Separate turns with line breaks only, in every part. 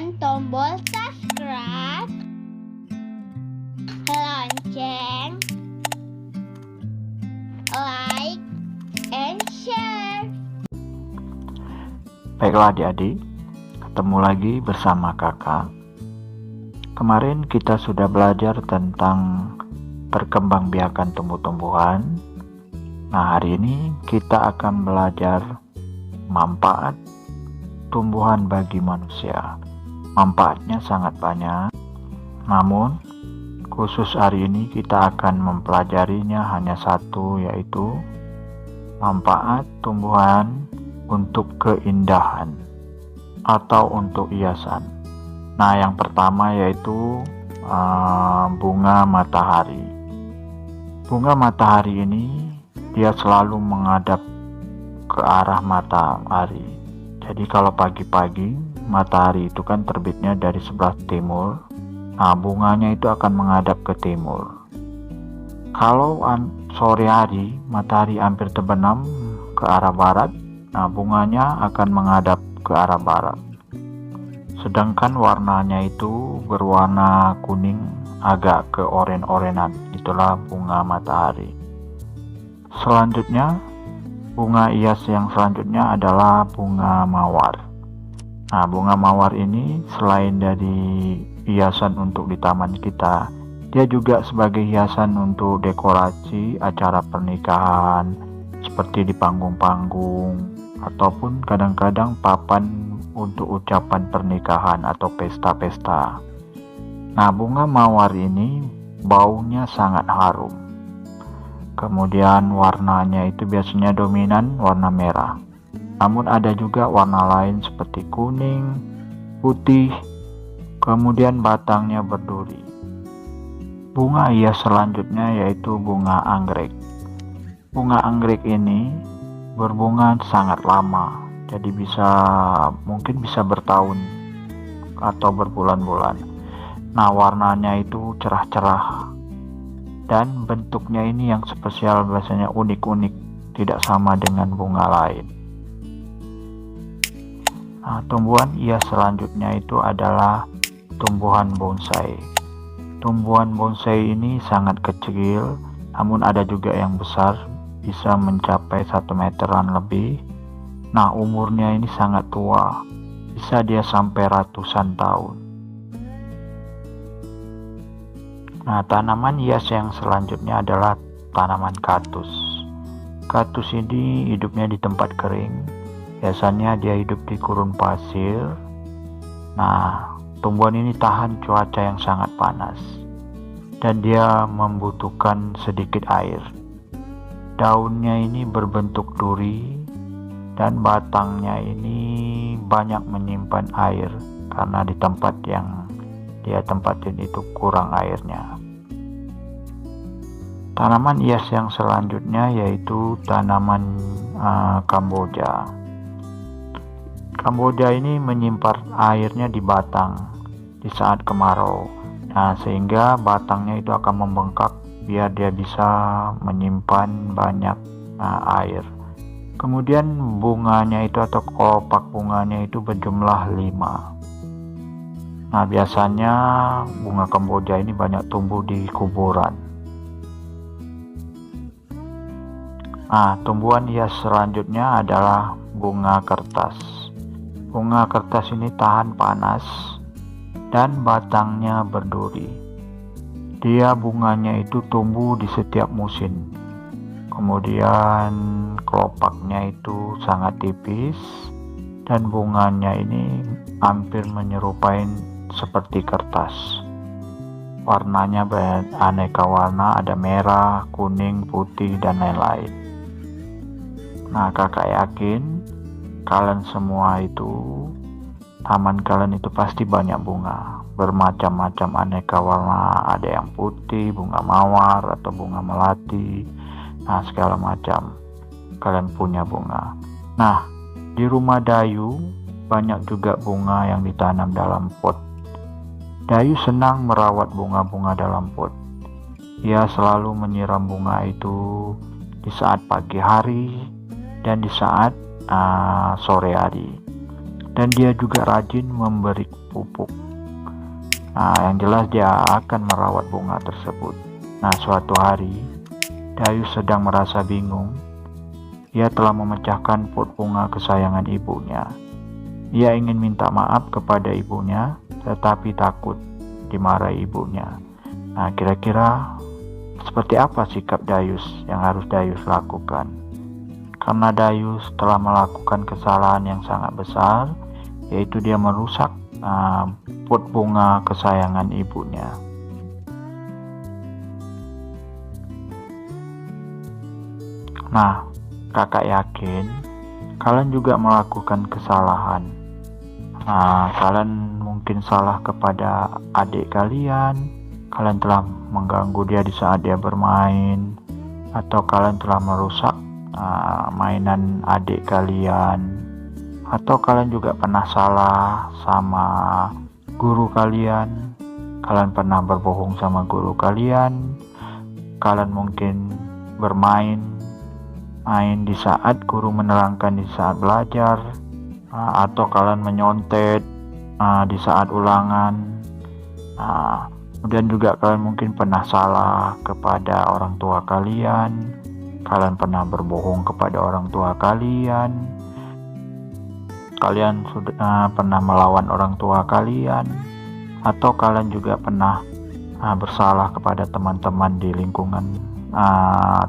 tekan tombol subscribe, lonceng, like, and share.
Baiklah adik-adik, ketemu lagi bersama kakak. Kemarin kita sudah belajar tentang perkembangbiakan tumbuh-tumbuhan. Nah, hari ini kita akan belajar manfaat tumbuhan bagi manusia. Manfaatnya sangat banyak, namun khusus hari ini kita akan mempelajarinya hanya satu, yaitu manfaat tumbuhan untuk keindahan atau untuk hiasan. Nah, yang pertama yaitu bunga matahari. Bunga matahari ini dia selalu menghadap ke arah matahari. Jadi kalau pagi-pagi matahari itu kan terbitnya dari sebelah timur. Nah, bunganya itu akan menghadap ke timur. Kalau sore hari matahari hampir terbenam ke arah barat, nah bunganya akan menghadap ke arah barat. Sedangkan warnanya itu berwarna kuning agak ke oren-orenan. Itulah bunga matahari. Selanjutnya, bunga hias yang selanjutnya adalah bunga mawar. Nah, bunga mawar ini selain dari hiasan untuk di taman kita, dia juga sebagai hiasan untuk dekorasi acara pernikahan, seperti di panggung-panggung, ataupun kadang-kadang papan untuk ucapan pernikahan atau pesta-pesta. Nah, bunga mawar ini baunya sangat harum. Kemudian warnanya itu biasanya dominan warna merah. Namun ada juga warna lain seperti kuning, putih, kemudian batangnya berduri. Bunga hias selanjutnya yaitu bunga anggrek. Bunga anggrek ini berbunga sangat lama, jadi mungkin bisa bertahun atau berbulan-bulan. Nah, warnanya itu cerah-cerah. Dan bentuknya ini yang spesial, biasanya unik-unik, tidak sama dengan bunga lain. Nah, tumbuhan hias selanjutnya itu adalah tumbuhan bonsai. Tumbuhan bonsai ini sangat kecil, namun ada juga yang besar, bisa mencapai 1 meteran lebih. Nah, umurnya ini sangat tua, bisa dia sampai ratusan tahun. Nah, tanaman hias yang selanjutnya adalah tanaman kaktus. Kaktus ini hidupnya di tempat kering. Biasanya dia hidup di gurun pasir. Nah, tumbuhan ini tahan cuaca yang sangat panas. Dan dia membutuhkan sedikit air. Daunnya ini berbentuk duri. Dan batangnya ini banyak menyimpan air. Karena di tempat yang dia tempatin itu kurang airnya. Tanaman hias yang selanjutnya yaitu tanaman Kamboja. Kamboja ini menyimpan airnya di batang di saat kemarau. Nah, sehingga batangnya itu akan membengkak biar dia bisa menyimpan banyak air. Kemudian bunganya itu atau kelopak bunganya itu berjumlah 5. Nah, biasanya bunga Kamboja ini banyak tumbuh di kuburan. Nah, tumbuhan hias selanjutnya adalah bunga kertas. Bunga kertas ini tahan panas dan batangnya berduri. Dia bunganya itu tumbuh di setiap musim. Kemudian kelopaknya itu sangat tipis dan bunganya ini hampir menyerupai seperti kertas. Warnanya beraneka warna, ada merah, kuning, putih, dan lain-lain. Nah, kakak yakin kalian semua itu, taman kalian itu pasti banyak bunga, bermacam-macam aneka warna, ada yang putih, bunga mawar, atau bunga melati. Nah, segala macam kalian punya bunga. Nah, di rumah Dayu banyak juga bunga yang ditanam dalam pot. Dayu senang merawat bunga-bunga dalam pot. Ia selalu menyiram bunga itu di saat pagi hari dan di saat sore hari. dan dia juga rajin memberi pupuk. Nah, yang jelas dia akan merawat bunga tersebut. Nah, suatu hari Dayus sedang merasa bingung. Ia telah memecahkan pot bunga kesayangan ibunya. Ia ingin minta maaf kepada ibunya, tetapi takut dimarahi ibunya. Nah, kira-kira seperti apa sikap Dayus yang harus Dayus lakukan? Karena Dayus telah melakukan kesalahan yang sangat besar, yaitu dia merusak pot bunga kesayangan ibunya. Nah, kakak yakin kalian juga melakukan kesalahan. Nah, kalian mungkin salah kepada adik kalian. Kalian telah mengganggu dia di saat dia bermain, atau kalian telah merusak mainan adik kalian, atau kalian juga pernah salah sama guru kalian. Kalian pernah berbohong sama guru kalian. Kalian mungkin bermain di saat guru menerangkan di saat belajar, atau kalian menyontet di saat ulangan. Kemudian juga kalian mungkin pernah salah kepada orang tua kalian. Kalian pernah berbohong kepada orang tua kalian. Kalian sudah pernah melawan orang tua kalian, atau kalian juga pernah bersalah kepada teman-teman di lingkungan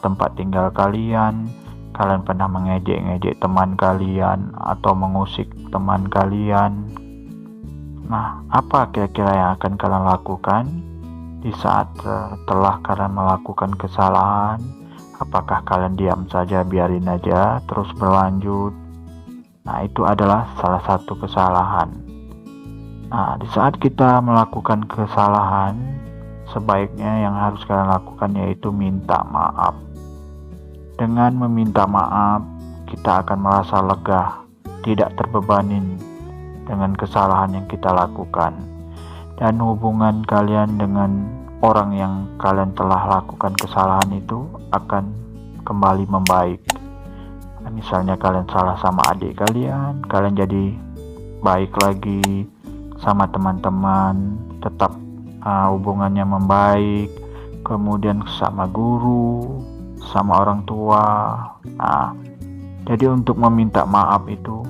tempat tinggal kalian. Kalian pernah mengejek-ngejek teman kalian atau mengusik teman kalian. Nah, apa kira-kira yang akan kalian lakukan di saat setelah kalian melakukan kesalahan? Apakah kalian diam saja, biarin aja terus berlanjut? Nah, itu adalah salah satu kesalahan. Nah, di saat kita melakukan kesalahan, sebaiknya yang harus kalian lakukan yaitu minta maaf. Dengan meminta maaf, kita akan merasa lega, tidak terbebanin dengan kesalahan yang kita lakukan. Dan hubungan kalian dengan orang yang kalian telah lakukan kesalahan itu akan kembali membaik. Misalnya kalian salah sama adik kalian jadi baik lagi sama teman-teman, tetap hubungannya membaik. Kemudian sama guru, sama orang tua. Nah, jadi untuk meminta maaf itu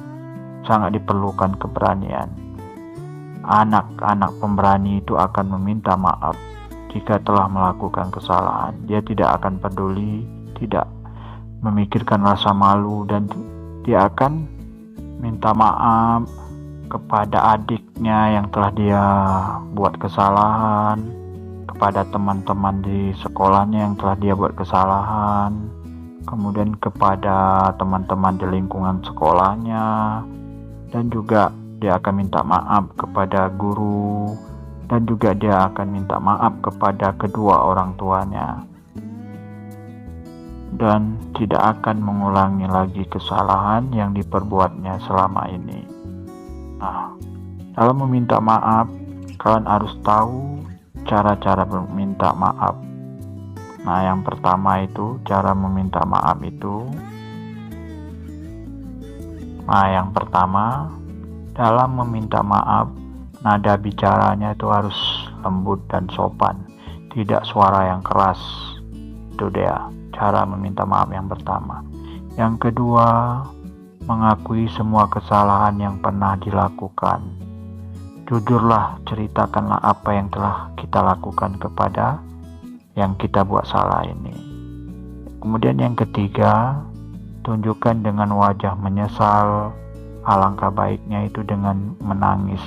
sangat diperlukan keberanian. Anak-anak pemberani itu akan meminta maaf jika telah melakukan kesalahan. Dia tidak akan peduli, tidak memikirkan rasa malu, dan dia akan minta maaf kepada adiknya yang telah dia buat kesalahan, kepada teman-teman di sekolahnya yang telah dia buat kesalahan, kemudian kepada teman-teman di lingkungan sekolahnya, dan juga dia akan minta maaf kepada guru, dan juga dia akan minta maaf kepada kedua orang tuanya, dan tidak akan mengulangi lagi kesalahan yang diperbuatnya selama ini. Nah, dalam meminta maaf, kalian harus tahu cara-cara meminta maaf. Nah, yang pertama itu cara meminta maaf itu. Nah, yang pertama, dalam meminta maaf, nada bicaranya itu harus lembut dan sopan, tidak suara yang keras. Itu dia cara meminta maaf yang pertama. Yang kedua, mengakui semua kesalahan yang pernah dilakukan. Jujurlah, ceritakanlah apa yang telah kita lakukan kepada yang kita buat salah ini. Kemudian yang ketiga, tunjukkan dengan wajah menyesal. Alangkah baiknya itu dengan menangis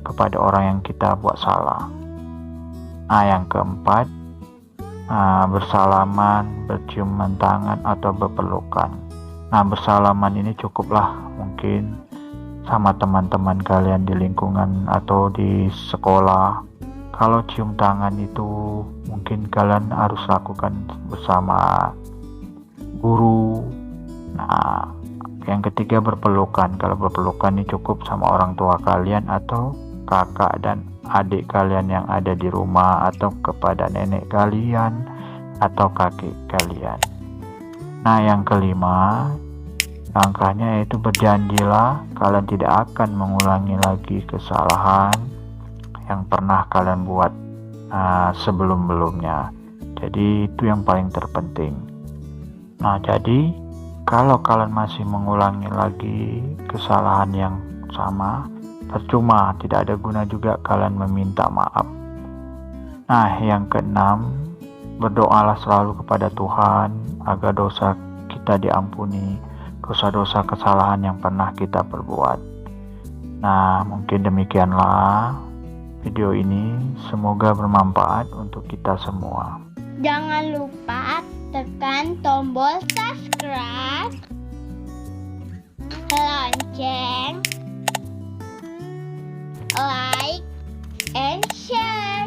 kepada orang yang kita buat salah. Nah, yang keempat, bersalaman, berciuman tangan, atau berpelukan. Nah, bersalaman ini cukuplah mungkin sama teman-teman kalian di lingkungan atau di sekolah. Kalau cium tangan itu mungkin kalian harus lakukan bersama guru. Nah, yang ketiga berpelukan. Kalau berpelukan ini cukup sama orang tua kalian atau kakak dan adik kalian yang ada di rumah, atau kepada nenek kalian atau kakek kalian. Nah, yang kelima, Langkahnya yaitu berjanjilah kalian tidak akan mengulangi lagi kesalahan yang pernah kalian buat sebelum-belumnya. Jadi itu yang paling terpenting. Nah, jadi kalau kalian masih mengulangi lagi kesalahan yang sama, percuma, tidak ada guna juga kalian meminta maaf. Nah, yang keenam, berdoalah selalu kepada Tuhan agar dosa kita diampuni, dosa-dosa kesalahan yang pernah kita perbuat. Nah, mungkin demikianlah video ini. Semoga bermanfaat untuk kita semua.
Jangan lupa tekan tombol subscribe, lonceng, like, and share.